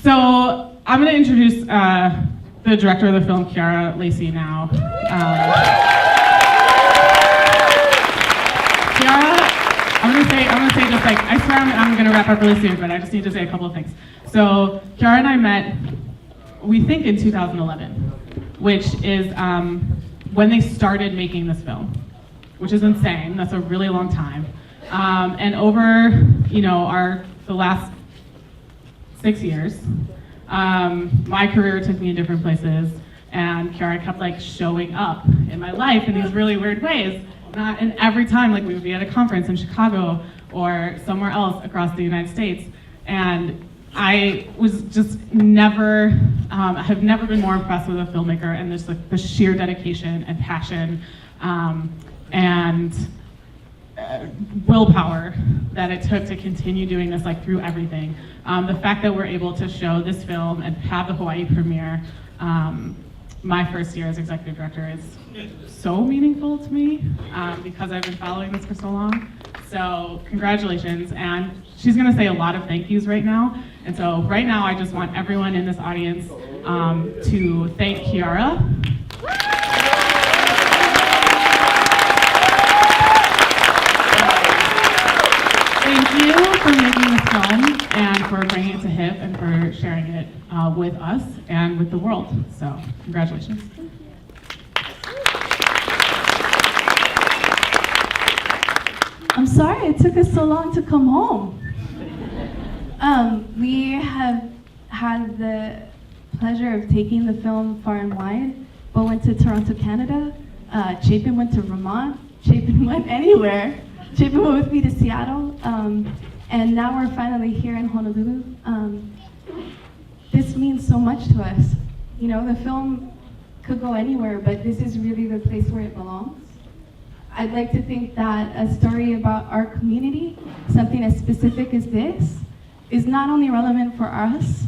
So I'm going to introduce the director of the film, Chiara Lacey, now. Chiara, I'm gonna say just like, I swear I'm gonna wrap up really soon, but I just need to say a couple of things. So Chiara and I met, we think in 2011, which is when they started making this film, which is insane. That's a really long time. And over, the last 6 years, my career took me in different places, and Chiara kept like showing up in my life in these really weird ways. And every time, like we would be at a conference in Chicago or somewhere else across the United States, and I was just never, have never been more impressed with a filmmaker and just like the sheer dedication and passion and willpower that it took to continue doing this like through everything. The fact that we're able to show this film and have the Hawaii premiere my first year as executive director is so meaningful to me because I've been following this for so long. So congratulations, and she's gonna say a lot of thank yous right now. And so right now I just want everyone in this audience to thank Chiara. Thank you for making this film and for bringing it to HIFF and for sharing it with us and with the world. So, congratulations. I'm sorry it took us so long to come home. We have had the pleasure of taking the film far and wide. Bo went to Toronto, Canada. Chapin went to Vermont. Chapin went anywhere. Chapin went with me to Seattle. And now we're finally here in Honolulu. This means so much to us. You know, the film could go anywhere, but this is really the place where it belongs. I'd like to think that a story about our community, something as specific as this, is not only relevant for us,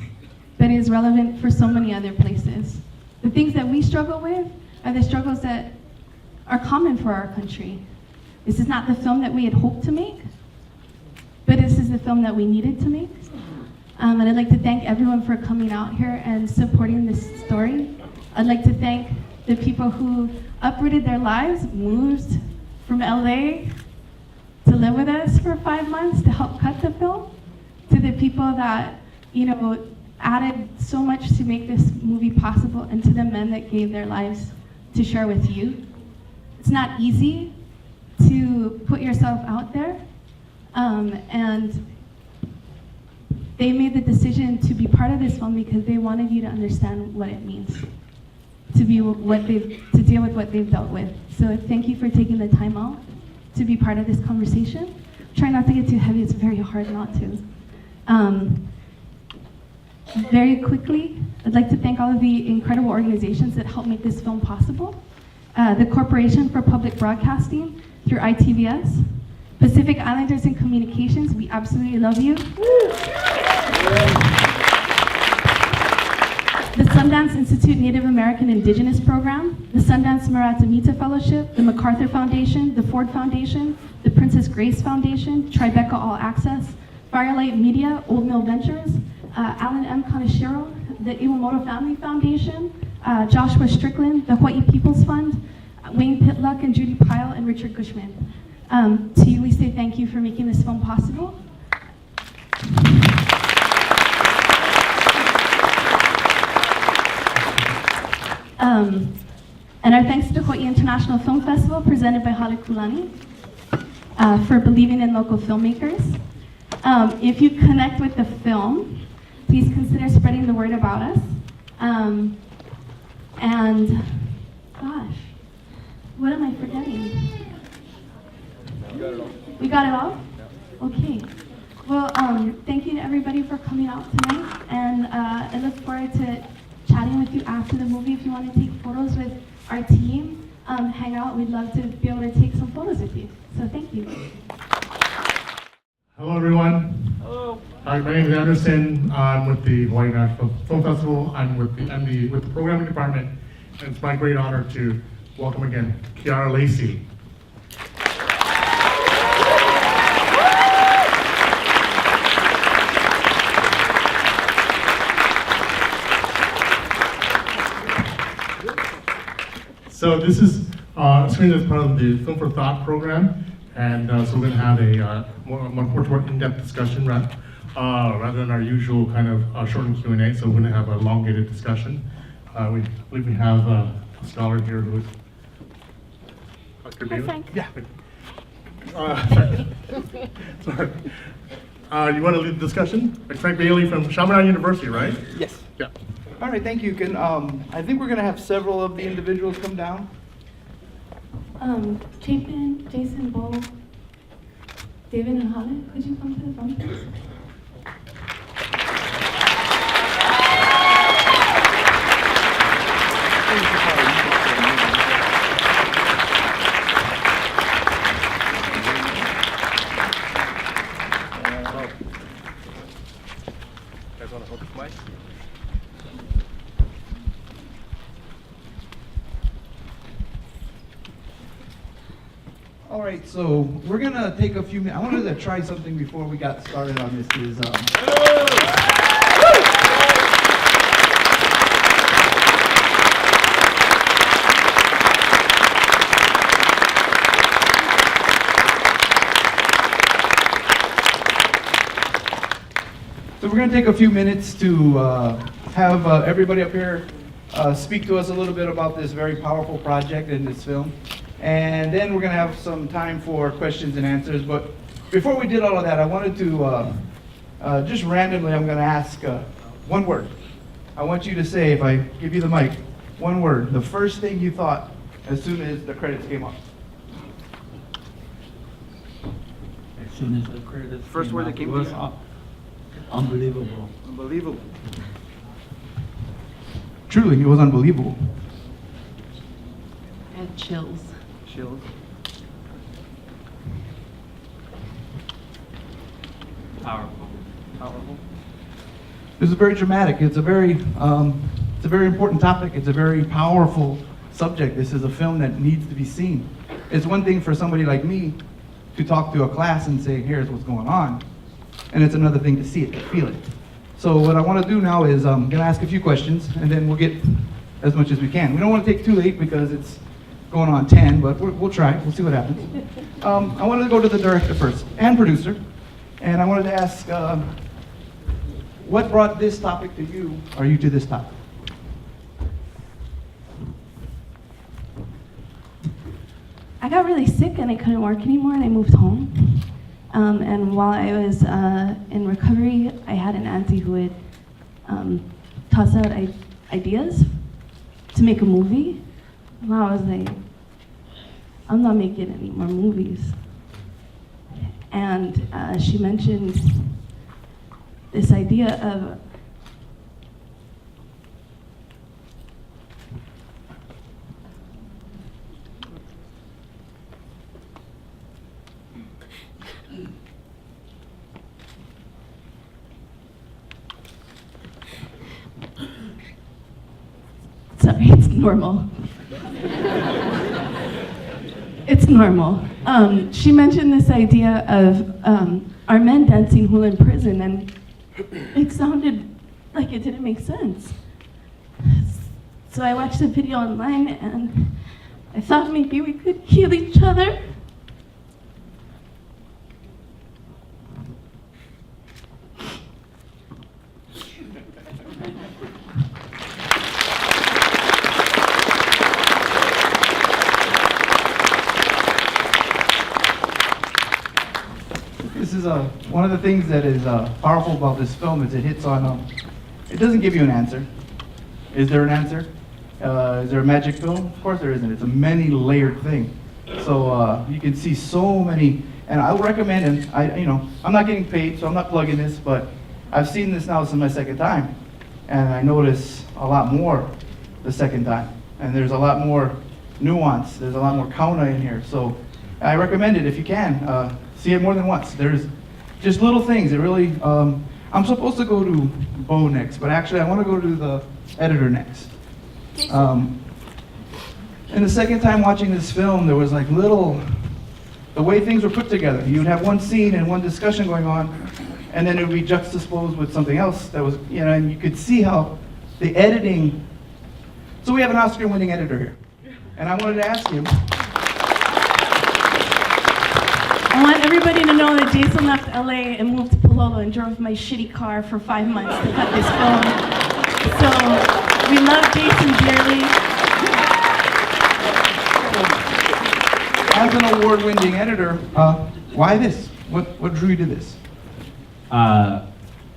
but is relevant for so many other places. The things that we struggle with are the struggles that are common for our country. This is not the film that we had hoped to make, but this is the film that we needed to make. And I'd like to thank everyone for coming out here and supporting this story. I'd like to thank the people who uprooted their lives, moved from LA to live with us for 5 months to help cut the film, to the people that, added so much to make this movie possible, and to the men that gave their lives to share with you. It's not easy to put yourself out there, and they made the decision to be part of this film because they wanted you to understand what it means to deal with what they've dealt with. So thank you for taking the time out to be part of this conversation. Try not to get too heavy, it's very hard not to. Very quickly, I'd like to thank all of the incredible organizations that helped make this film possible. The Corporation for Public Broadcasting through ITVS, Pacific Islanders in Communications, we absolutely love you. The Sundance Institute Native American Indigenous Program, the Sundance Maratamita Fellowship, the MacArthur Foundation, the Ford Foundation, the Princess Grace Foundation, Tribeca All Access, Firelight Media, Old Mill Ventures, Alan M. Kaneshiro, the Iwamoto Family Foundation, Joshua Strickland, the Hawaii People's Fund, Wayne Pitluck and Judy Pyle and Richard Gushman. To you, we say thank you for making this film possible. And our thanks to the Hawaii International Film Festival presented by Hale Kulani for believing in local filmmakers. If you connect with the film, please consider spreading the word about us. And gosh, what am I forgetting? You got it all. We got it all? Okay. Well, thank you to everybody for coming out tonight, and I look forward to chatting with you after the movie. If you want to take photos with our team, hang out. We'd love to be able to take some photos with you. So thank you. Hello, everyone. Hello. Hi, my name is Anderson. I'm with the Hawaii National Film Festival. I'm with the programming department, and it's my great honor to welcome again Chiara Lacey. So this is screened as part of the Film for Thought program, and so we're going to have a more in-depth discussion rather than our usual kind of short and Q&A. So we're going to have a elongated discussion. We believe we have a scholar here who is Dr. Bailey. Frank. Yeah. Sorry. You want to lead the discussion? Frank Bailey from Chaminade University, right? Yes. Yeah. All right, thank you. I think we're going to have several of the individuals come down. Chapin, Jason, Bo, David, and Hale, could you come to the front, please? You guys want to hold the mic? All right, so we're gonna take a few minutes. I wanted to try something before we got started on this. So we're going to take a few minutes to have everybody up here speak to us a little bit about this very powerful project in this film. And then we're going to have some time for questions and answers. But before we did all of that, I wanted to, just randomly, I'm going to ask one word. I want you to say, if I give you the mic, one word, the first thing you thought as soon as the credits came up. As soon as the credits First came word that up, came it was to you? unbelievable. Unbelievable. Truly, it was unbelievable. I had chills. Chills. Powerful. Powerful. This is very dramatic. It's a very important topic. It's a very powerful subject. This is a film that needs to be seen. It's one thing for somebody like me to talk to a class and say, here's what's going on. And it's another thing to see it, to feel it. So what I want to do now is I'm going to ask a few questions, and then we'll get as much as we can. We don't want to take too late because it's going on 10, but we'll try. We'll see what happens. I wanted to go to the director first, and producer. And I wanted to ask, what brought this topic to you, or you to this topic? I got really sick and I couldn't work anymore and I moved home. And while I was in recovery, I had an auntie who would toss out ideas to make a movie. And I was like, I'm not making any more movies. And she mentioned this idea of sorry, it's normal. It's normal. She mentioned this idea of our men dancing hula in prison, and it sounded like it didn't make sense. So I watched a video online, and I thought maybe we could heal each other. This is one of the things that is powerful about this film is it hits on, it doesn't give you an answer. Is there an answer? Is there a magic pill? Of course there isn't. It's a many layered thing. So you can see so many, and I would recommend, and I'm not getting paid, so I'm not plugging this, but I've seen this now. This is my second time, and I notice a lot more the second time. And there's a lot more nuance. There's a lot more kauna in here. So I recommend it if you can. See it more than once. There's just little things. It really, I'm supposed to go to Bo next, but actually I want to go to the editor next. And the second time watching this film, there was like the way things were put together. You'd have one scene and one discussion going on, and then it would be juxtaposed with something else that was, and you could see how the editing, so we have an Oscar-winning editor here. And I wanted to ask him, I want everybody to know that Jason left LA and moved to Palolo and drove my shitty car for 5 months to cut this film. So we love Jason dearly. as an award-winning editor, why this? What drew you to this?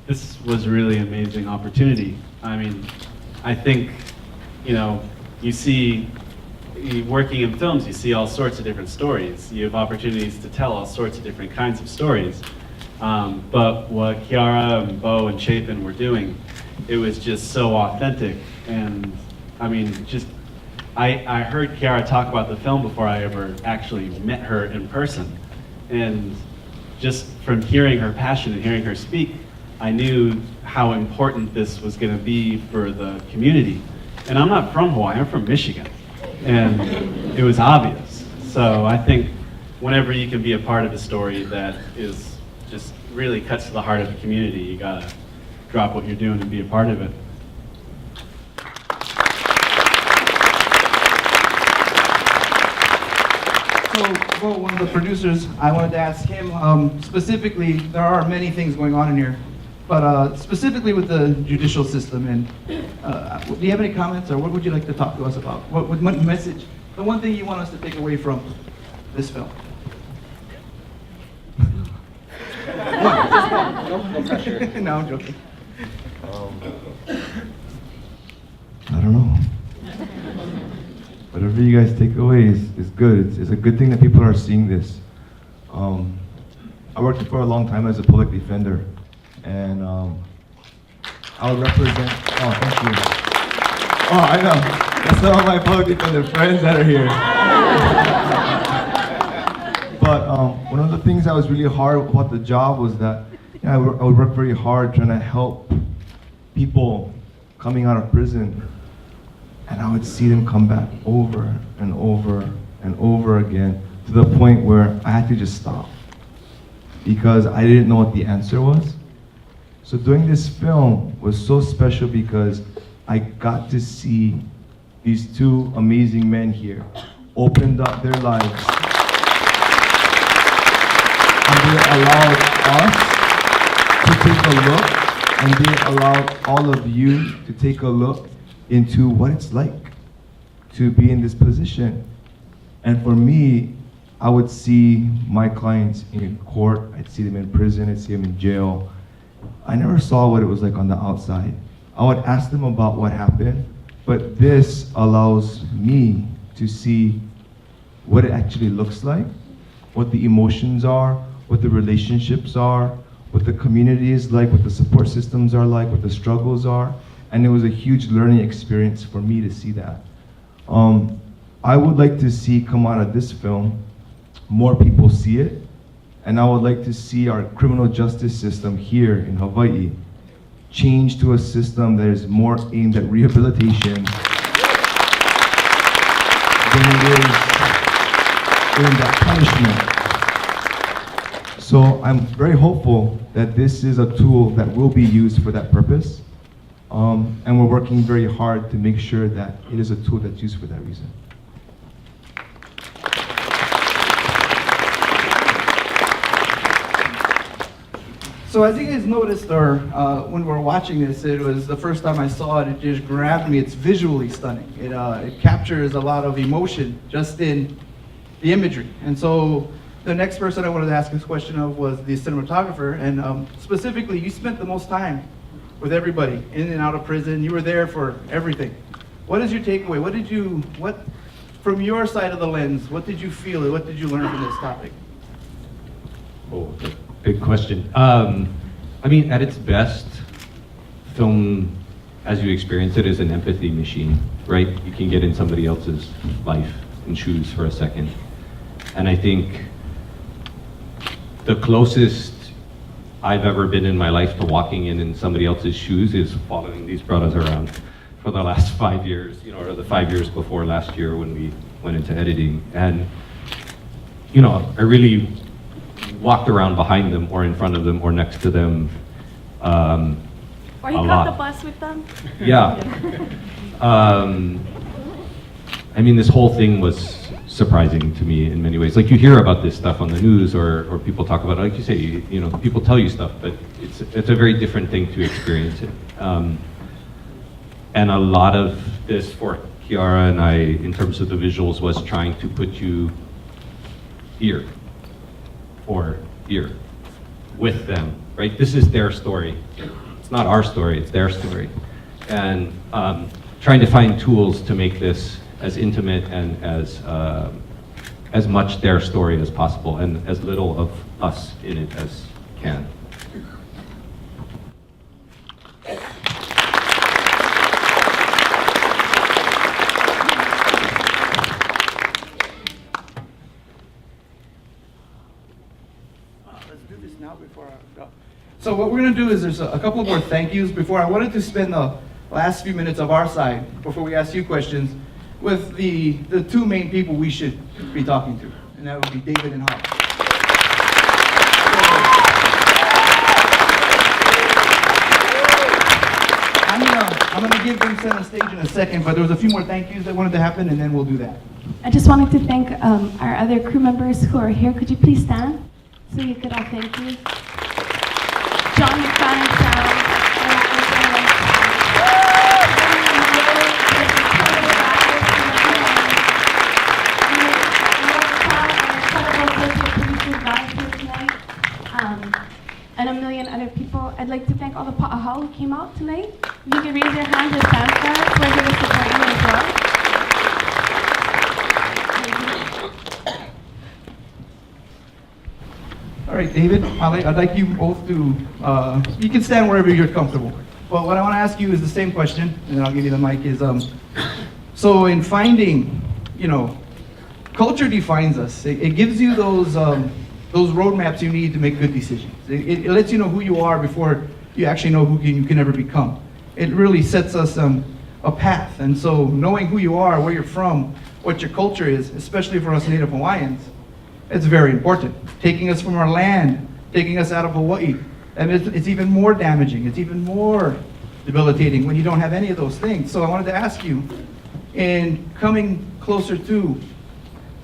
This was a really amazing opportunity. I mean, I think, you know, working in films, you see all sorts of different stories. You have opportunities to tell all sorts of different kinds of stories. But what Kiara and Bo and Chapin were doing, it was just so authentic. And I mean, I heard Kiara talk about the film before I ever actually met her in person. And just from hearing her passion and hearing her speak, I knew how important this was going to be for the community. And I'm not from Hawaii, I'm from Michigan. And it was obvious. So I think whenever you can be a part of a story that is just really cuts to the heart of the community, you gotta drop what you're doing and be a part of it. So, Bo, one of the producers, I wanted to ask him, specifically, there are many things going on in here, but specifically with the judicial system, and do you have any comments, or what would you like to talk to us about? What message, the one thing you want us to take away from this film? No pressure. No, I'm joking. I don't know. Whatever you guys take away is good. It's a good thing that people are seeing this. I worked for a long time as a public defender, and I would represent. Oh, thank you. Oh, I know. That's all my public defender friends that are here. But one of the things that was really hard about the job was that I would work very hard trying to help people coming out of prison. And I would see them come back over and over and over again to the point where I had to just stop because I didn't know what the answer was. So doing this film was so special because I got to see these two amazing men here opened up their lives, and they allowed us to take a look, and they allowed all of you to take a look into what it's like to be in this position. And for me, I would see my clients in court, I'd see them in prison, I'd see them in jail. I never saw what it was like on the outside. I would ask them about what happened, but this allows me to see what it actually looks like, what the emotions are, what the relationships are, what the community is like, what the support systems are like, what the struggles are. And it was a huge learning experience for me to see that. I would like to see come out of this film, more people see it, and I would like to see our criminal justice system here in Hawaii change to a system that is more aimed at rehabilitation than it is aimed at punishment. So I'm very hopeful that this is a tool that will be used for that purpose. And we're working very hard to make sure that it is a tool that's used for that reason. So as you guys noticed, or when we were watching this, it was the first time I saw it, it just grabbed me. It's visually stunning. It captures a lot of emotion just in the imagery. And so the next person I wanted to ask this question of was the cinematographer, and specifically, you spent the most time with everybody in and out of prison. You were there for everything. What is your takeaway? From your side of the lens, what did you feel? What did you learn from this topic? Oh, big question. I mean, at its best, film, as you experience it, is an empathy machine, right? You can get in somebody else's life and shoes for a second. And I think the closest I've ever been in my life to walking in somebody else's shoes is following these brothers around for the last 5 years, or the 5 years before last year when we went into editing. And, I really walked around behind them or in front of them or next to them Or you a got lot. the bus with them? Yeah. I mean, this whole thing was surprising to me in many ways. Like, you hear about this stuff on the news, or people talk about it, like you say, you know, people tell you stuff, but it's a very different thing to experience it. And a lot of this for Kiara and I, in terms of the visuals, was trying to put you ear for ear with them, right? This is their story. It's not our story, it's their story. And trying to find tools to make this as intimate and as much their story as possible, and as little of us in it as can. Let's do this now before I go. So what we're going to do is there's a couple more thank yous before. I wanted to spend the last few minutes of our side, before we ask you questions, with the two main people we should be talking to, and that would be David and Hale. I'm gonna give them center stage in a second, but there was a few more thank yous that wanted to happen, and then we'll do that. I just wanted to thank our other crew members who are here. Could you please stand so you could all thank you? John McFadden Sound. And a million other people. I'd like to thank all the Pa'ahau who came out tonight. If you could raise your hands and stand for us, we're here to support you as well. All right, David, I'd like you both to, you can stand wherever you're comfortable. But what I want to ask you is the same question, and then I'll give you the mic, is, so in finding, you know, culture defines us. It gives you those roadmaps you need to make good decisions. It lets you know who you are before you actually know who you can ever become. It really sets us a path. And so knowing who you are, where you're from, what your culture is, especially for us Native Hawaiians, it's very important. Taking us from our land, taking us out of Hawaii, and it's even more damaging. It's even more debilitating when you don't have any of those things. So I wanted to ask you, in coming closer to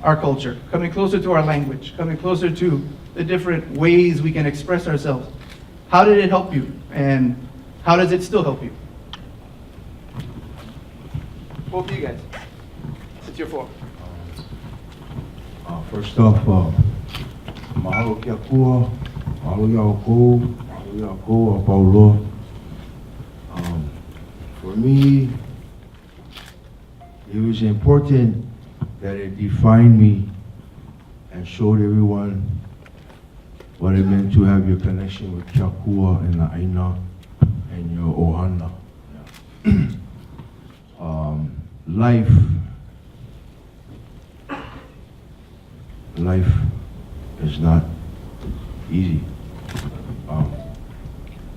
our culture, coming closer to our language, coming closer to the different ways we can express ourselves, how did it help you? And how does it still help you? Both of you guys. It's your floor. First off, mahalo kia kua, mahalo ia kou, mahalo ia kou a Paulo. For me, it was important that it defined me and showed everyone what it meant to have your connection with kia kua and the aina and your ohana. Life is not easy.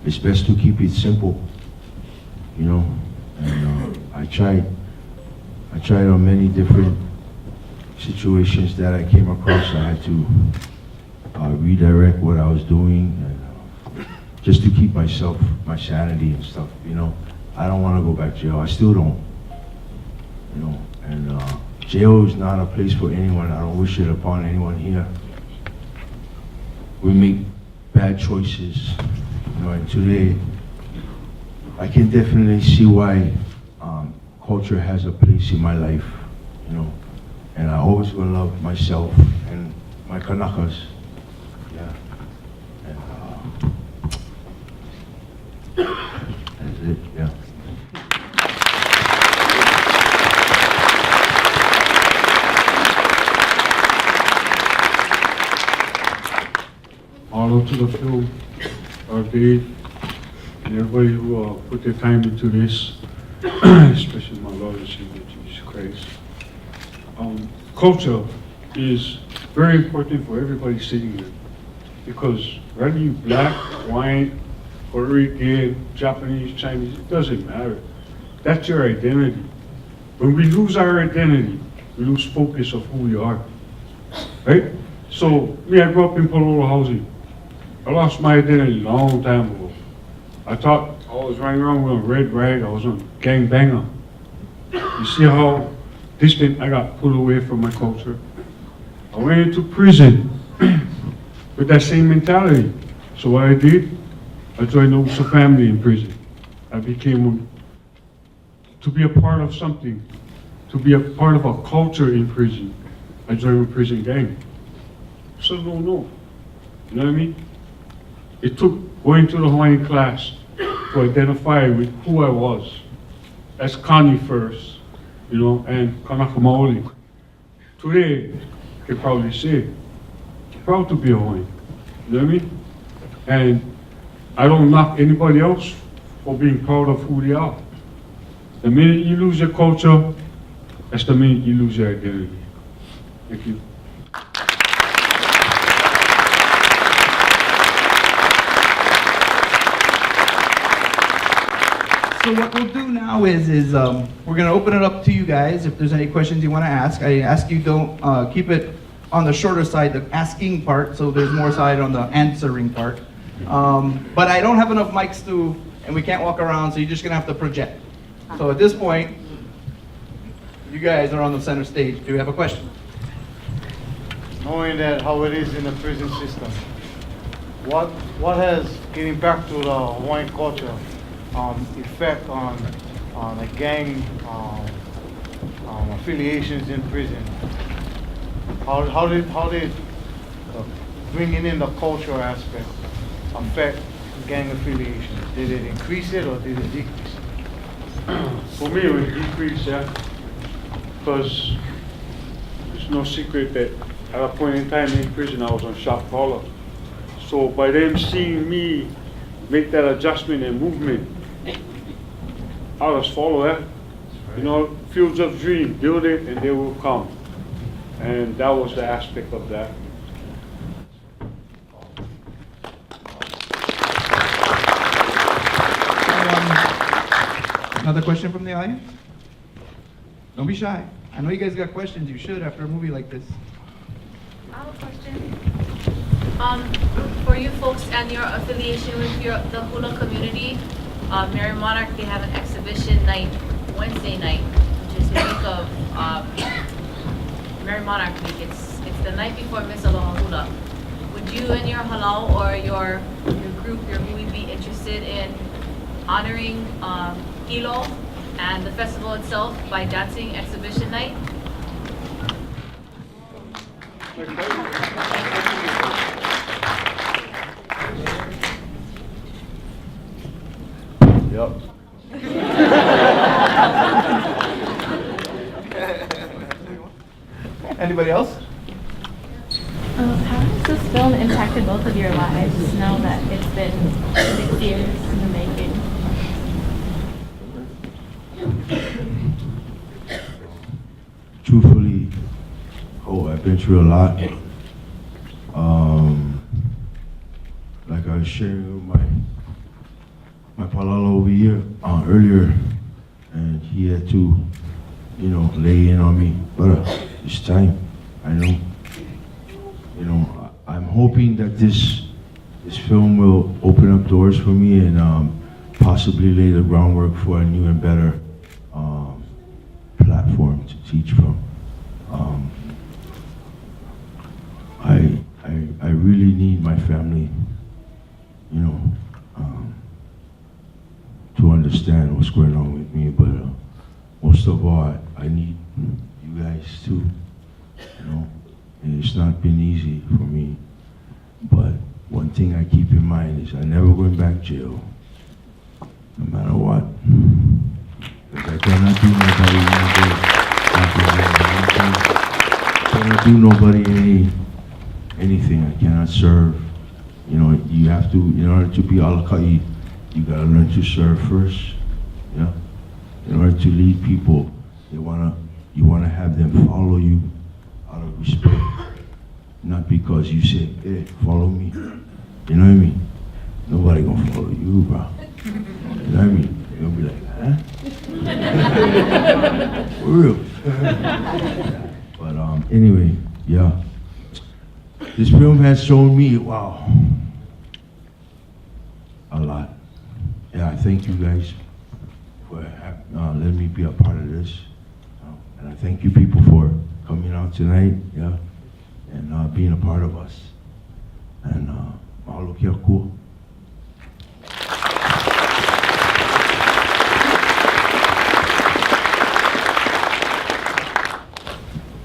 It's best to keep it simple, you know. And I tried on many different situations that I came across. I had to redirect what I was doing, and just to keep myself, my sanity and stuff, you know. I don't want to go back to jail. I still don't, you know. And jail is not a place for anyone. I don't wish it upon anyone here. We make bad choices, you know, and today I can definitely see why culture has a place in my life, you know. And I always will love myself and my Kanakas. Yeah. And that's it, yeah. All up to the film, Dave, and everybody who put their time into this, especially my Lord and Savior Jesus Christ. Culture is very important for everybody sitting here, because whether you black, white, Puerto Rican, Japanese, Chinese, it doesn't matter. That's your identity. When we lose our identity, we lose focus of who we are, right? So, me, I grew up in Pololo housing. I lost my identity a long time ago. I thought I was running around with a red rag, I was a gangbanger. You see how distant, I got pulled away from my culture. I went into prison with that same mentality. So what I did, I joined the Uso family in prison. I became, to be a part of something, to be a part of a culture in prison. I joined a prison gang. So no. You know what I mean? It took going to the Hawaiian class to identify with who I was as Kani first, you know, and Kanaka Maoli. Today, I can probably say, proud to be a Hawaiian. You know what I mean? And I don't knock anybody else for being proud of who they are. The minute you lose your culture, that's the minute you lose your identity. Thank you. So what we'll do now is we're gonna open it up to you guys. If there's any questions you wanna ask, I ask you don't keep it on the shorter side, the asking part, so there's more side on the answering part. But I don't have enough mics and we can't walk around, so you're just gonna have to project. So at this point, you guys are on the center stage. Do you have a question? Knowing that how it is in the prison system, what has getting back to the Hawaiian culture effect on the gang affiliations in prison? How did bringing in the culture aspect affect gang affiliations? Did it increase it or did it decrease it? For me, it would decrease, yeah. Because there's no secret that at a point in time in prison, I was on shock collar. So by them seeing me make that adjustment and movement, I'll just follow that. You know, fields of dream, build it and they will come. And that was the aspect of that. Another question from the audience? Don't be shy. I know you guys got questions. You should after a movie like this. I have a question. For you folks and your affiliation with the hula community, Mary Monarch, they have an exhibition night Wednesday night, which is the week of Mary Monarch week. It's the night before Miss Aloha Hula. Would you and your halau or your group, your hui, be interested in honoring Hilo and the festival itself by dancing exhibition night? Yep. Anybody else? How has this film impacted both of your lives now that it's been 6 years in the making? Truthfully, I've been through a lot. Like I was sharing with my palala over here earlier, and he had to, lay in on me. But it's time. I know. I'm hoping that this film will open up doors for me and possibly lay the groundwork for a new and better platform to teach from. I really need my family, to understand what's going on with me, but most of all, I need you guys too, and it's not been easy for me, but one thing I keep in mind is I never going back to jail, no matter what, because I cannot do nobody anything. I cannot serve. You have to, in order to be alakai, you gotta learn to serve first. Yeah. In order to lead people, you wanna have them follow you out of respect, not because you say, "Hey, follow me." You know what I mean? Nobody gonna follow you, bro. You know what I mean? You're gonna be like, huh? For real. But anyway, yeah. This film has shown me, wow, a lot. Yeah, I thank you guys for letting me be a part of this. And I thank you people for coming out tonight, yeah, and being a part of us. And mahalo kia kua.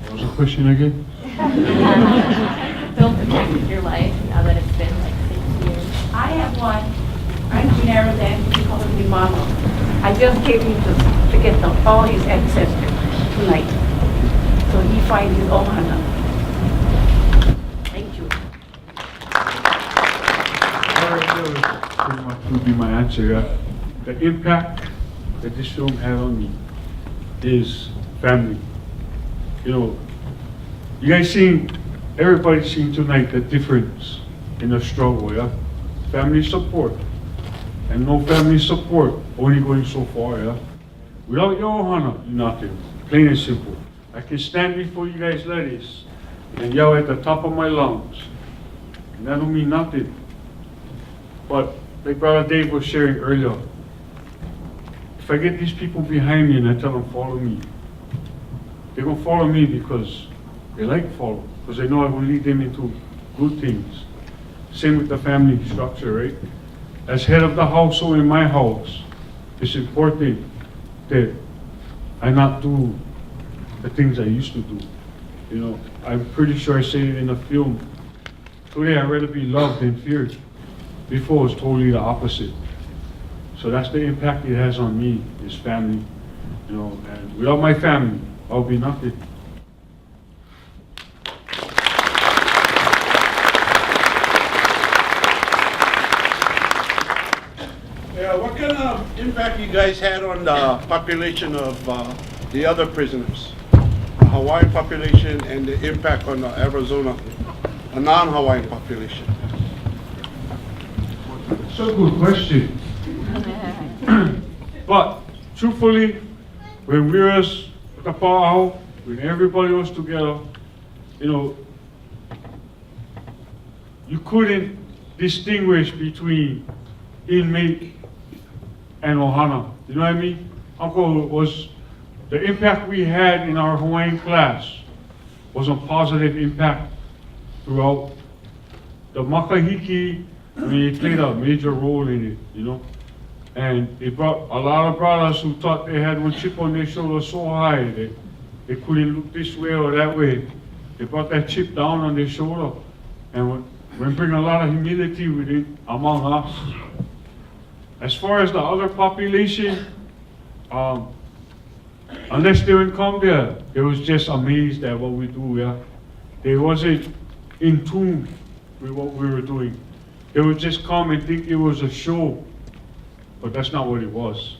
What was the question again? Film impacted your life now that it's been like 6 years. I have one. I'm Gennaro Dan, he calls me Mama. I just gave him to get all his ancestors tonight. So he finds his own Hana. Thank you. All right, that was pretty much would be my answer. Yeah. The impact that this film had on me is family. You know, you guys seen, everybody's seen tonight the difference in the struggle, yeah? Family support. And no family support, only going so far, yeah? Without your ohana, you're nothing. Plain and simple. I can stand before you guys ladies and yell at the top of my lungs. And that don't mean nothing. But like Brother Dave was sharing earlier, if I get these people behind me and I tell them follow me, they're gonna follow me because they like to follow, because they know I will lead them into good things. Same with the family structure, right? As head of the household in my house, it's important that I not do the things I used to do. You know, I'm pretty sure I say it in the film. Today I'd rather be loved than feared. Before it was totally the opposite. So that's the impact it has on me, is family. You know, and without my family, I'll be nothing. Yeah, what kind of impact you guys had on the population of the other prisoners? The Hawaiian population and the impact on the Arizona, a non-Hawaiian population? It's a good question. But truthfully, when we was at the powwow, when everybody was together, you know, you couldn't distinguish between inmate and ohana. You know what I mean? Uncle, was the impact we had in our Hawaiian class was a positive impact throughout. The makahiki, I mean, it played a major role in it, you know? And it brought a lot of brothers who thought they had one chip on their shoulder so high that they couldn't look this way or that way. They brought that chip down on their shoulder and we bring a lot of humility with it among us. As far as the other population, unless they would come there, they was just amazed at what we do, yeah? They wasn't in tune with what we were doing. They would just come and think it was a show, but that's not what it was.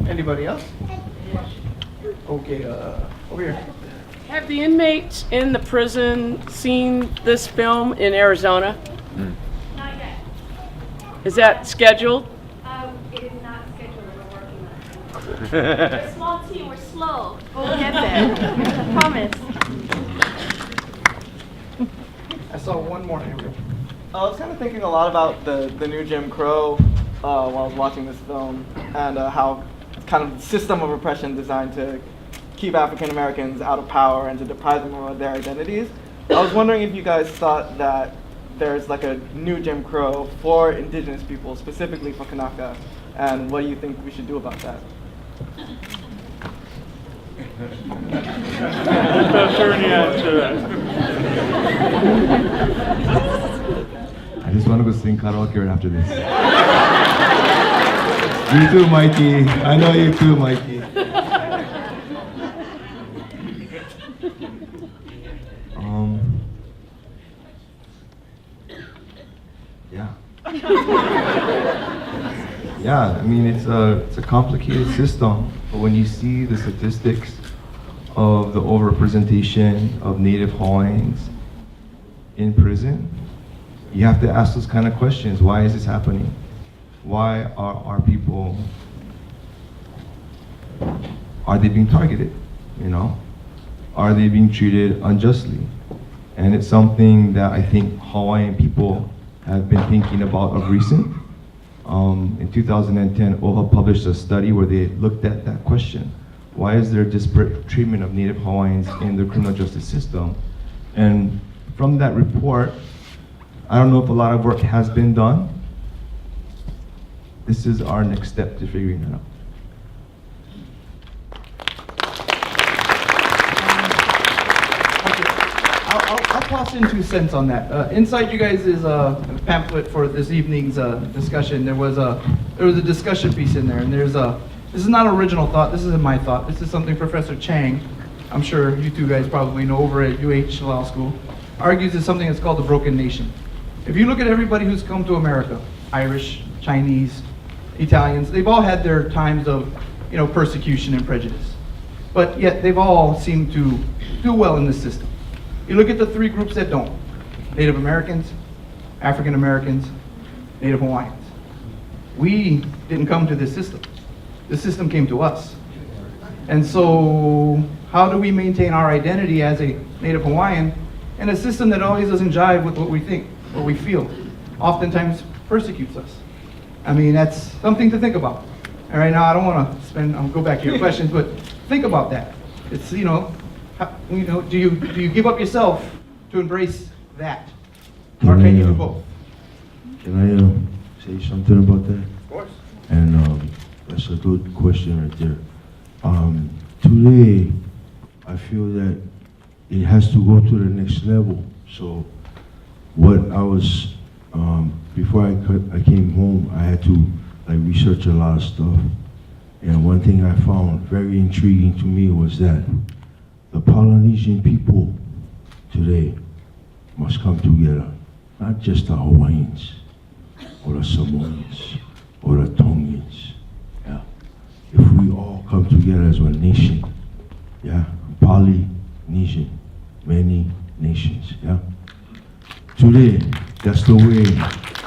Anybody else? Okay, over here. Have the inmates in the prison seen this film in Arizona? Not yet. Is that scheduled? It is not scheduled, we're working on it. We're a small team, we're slow. We'll get there, I promise. I saw one more. Here we go. I was kind of thinking a lot about the new Jim Crow while I was watching this film, and how it's kind of a system of oppression designed to keep African Americans out of power and to deprive them of their identities. I was wondering if you guys thought that there's like a new Jim Crow for indigenous people, specifically for Kanaka, and what do you think we should do about that? I just want to go sing karaoke right after this. You too, Mikey. I know you too, Mikey. Yeah. Yeah, I mean, it's a complicated system, but when you see the statistics of the overrepresentation of Native Hawaiians in prison, you have to ask those kind of questions. Why is this happening? Why are our people, are they being targeted, you know? Are they being treated unjustly? And it's something that I think Hawaiian people have been thinking about of recent. In 2010, OHA published a study where they looked at that question. Why is there disparate treatment of Native Hawaiians in the criminal justice system? And from that report, I don't know if a lot of work has been done. This is our next step to figuring it out. I'll toss in 2 cents on that. Inside you guys is a pamphlet for this evening's discussion. There was a discussion piece in there, and this is not original thought. This isn't my thought. This is something Professor Chang, I'm sure you 2 guys probably know, over at UH Law School, argues is something that's called the broken nation. If you look at everybody who's come to America, Irish, Chinese, Italians, they've all had their times of, persecution and prejudice. But yet they've all seemed to do well in this system. You look at the 3 groups that don't: Native Americans, African Americans, Native Hawaiians. We didn't come to this system. The system came to us. And so how do we maintain our identity as a Native Hawaiian in a system that always doesn't jive with what we think, what we feel, oftentimes persecutes us? I mean, that's something to think about. All right, now I don't want to I'll go back to your questions, but think about that. It's, do you give up yourself to embrace that? Or can you do both? Can I say something about that? Of course. And that's a good question right there. Today, I feel that it has to go to the next level. So what I was, before I came home, I had to research a lot of stuff. And one thing I found very intriguing to me was that the Polynesian people today must come together, not just the Hawaiians or the Samoans or the Tongans. Yeah. If we all come together as one nation, yeah, Polynesian, many nations, yeah. Today, that's the way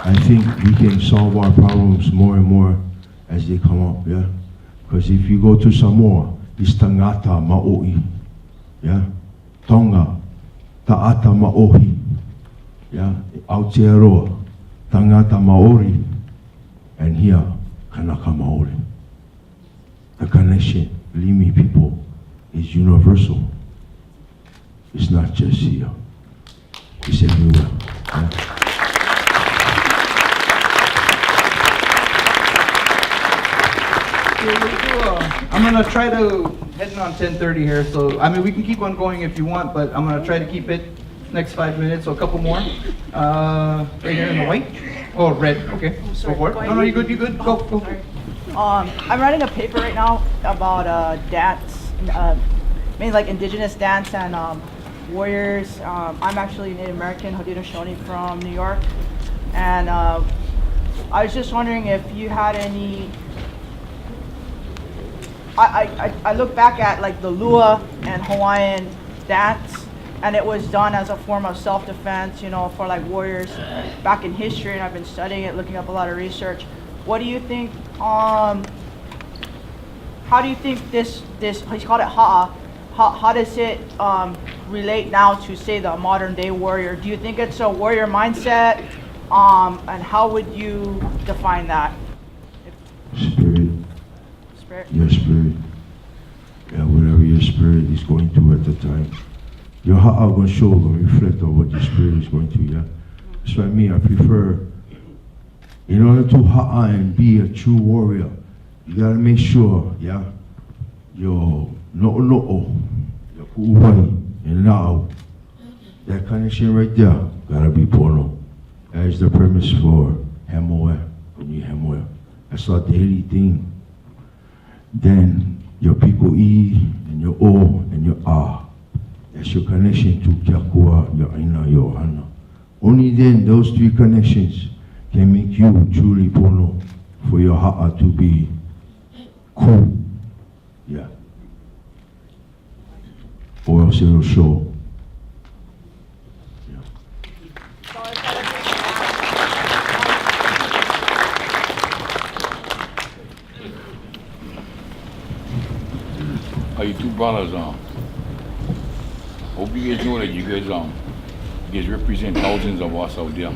I think we can solve our problems more and more as they come up, yeah. Because if you go to Samoa, it's tangata maoi. Yeah, Tonga, ta'ata maohi, yeah, Aotearoa, tangata maori, and here, kanaka maori. The connection, believe me, people, is universal. It's not just here. It's everywhere. Yeah. I'm gonna try to head on 10:30 here, so I mean we can keep on going if you want, but I'm gonna try to keep it next 5 minutes, so a couple more. Right here in the white. Oh, red. Okay. Go for it. No, you good. You good. Go. I'm writing a paper right now about dance, mainly like indigenous dance and warriors. I'm actually Native American, Haudenosaunee from New York, and I was just wondering if you had any. I look back at like the Lua and Hawaiian dance, and it was done as a form of self-defense, for like warriors back in history, and I've been studying it, looking up a lot of research. What do you think, how do you think this he's called it ha'a, how does it relate now to, say, the modern day warrior? Do you think it's a warrior mindset, and how would you define that? Spirit. Your spirit. Yeah, whatever your spirit is going through at the time. Your ha'a going to show, going to reflect on what your spirit is going through, yeah? That's why me, I prefer, in order to ha'a and be a true warrior, you got to make sure, yeah, your no'o, your ku'uwai, and na'au, that connection right there, got to be pono. That is the premise for hemoe, when you hemoe. That's our daily thing. Then your piku'i and your o and your a. That's your connection to Kiakua, your aina, your hana. Only then those 3 connections can make you truly pono for your ha'a to be cool. Yeah. Or else it'll show. You 2 brothers, hope you guys know that you guys represent thousands of us out there.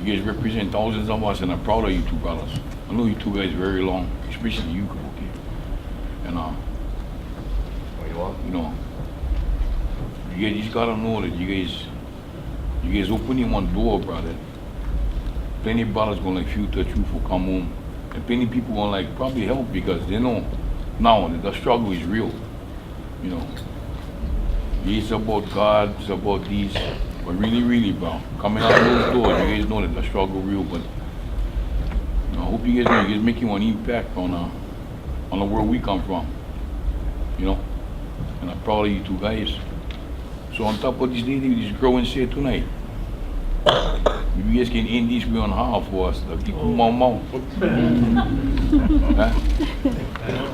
You guys represent thousands of us, and I'm proud of you two brothers. I know you two guys very long, especially you, okay? And you know, you guys just gotta know that you guys opening one door, brother. Plenty of brothers gonna like feel the truth will come home, and plenty people gonna like probably help because they know now that the struggle is real. You know, it's about God, it's about these, but really, bro, coming out of those doors, you guys know that the struggle real. But you know, I hope you guys making an impact on the world we come from. You know, and I'm proud of you two guys. So on top of this lady, this girl and say tonight, if you guys can end this way on half for us, like keep mom.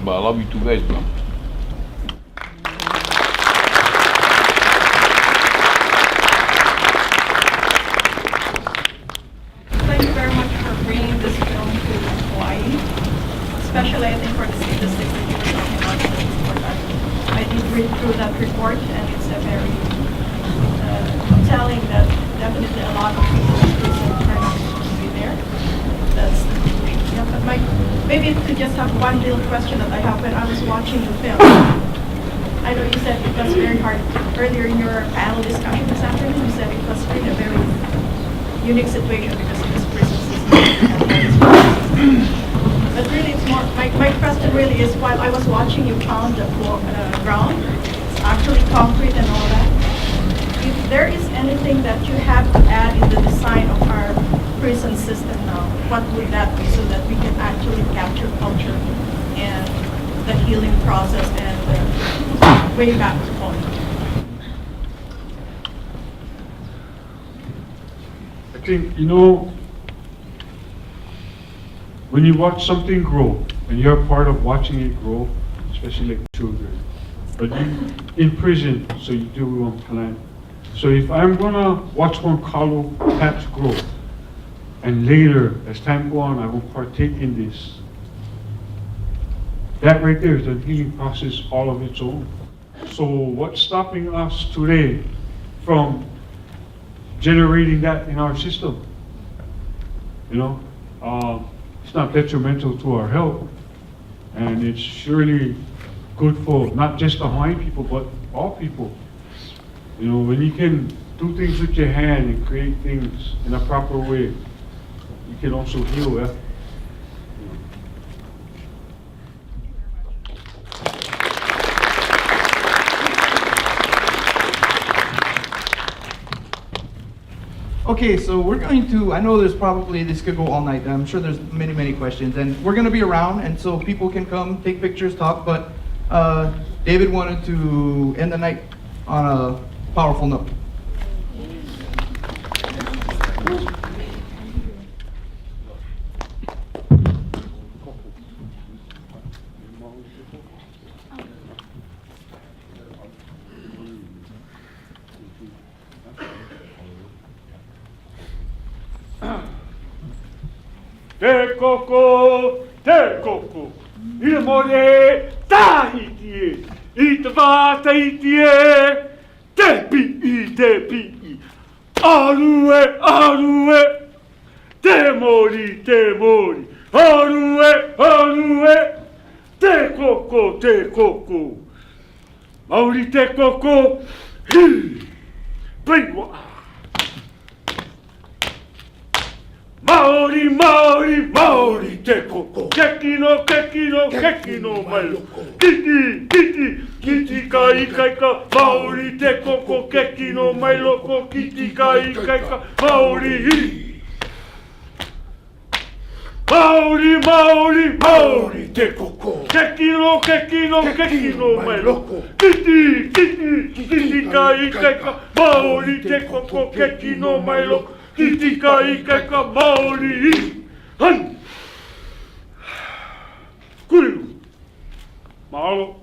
But I love you two guys, bro. Thank you very much for bringing this film to Hawaii, especially I think for the statistics that you were talking about in the report. I did read through that report, and it's a very telling that definitely a lot of people turn out to be there. That's yeah. But maybe you could just have one little question that I have when I was watching the film. I know you said it was very hard earlier in your panel discussion this afternoon. You said it was really a very unique situation because of this prison system. But really, it's more. My question really is, while I was watching you pound the ground, it's actually concrete and all that. If there is anything that you have to add in the design of our prison system now, what would that be so that we can actually capture culture and the healing process and the way back point? I think, you know, when you watch something grow, and you're part of watching it grow, especially like children, but you in prison, so you do one plan. So if I'm gonna watch one color patch grow, and later, as time goes on, I will partake in this, that right there is a healing process all of its own. So what's stopping us today from generating that in our system? You know, it's not detrimental to our health, and it's surely good for not just the Hawaiian people, but all people. You know, when you can do things with your hand and create things in a proper way, you can also heal that. Okay, so we're going to, I know there's probably, this could go all night. I'm sure there's many questions, and we're going to be around, and so people can come, take pictures, talk, but David wanted to end the night on a powerful note. Te koko, I more tahiti I te wātaiti te pi, arue, te mori, arue, te koko, Maori te koko, hi, preiwa. Maori, te koko. Kekino, maloko. Kiti, kaika. Maori, te koko. Kekino, maloko. Kiti, kaika. Maori, Maori, te koko. Kekino, maloko. Kiti, kaika. Maori, te koko. Kekino, maloko. Kitika ikaka Maori Han Kuru Mahalo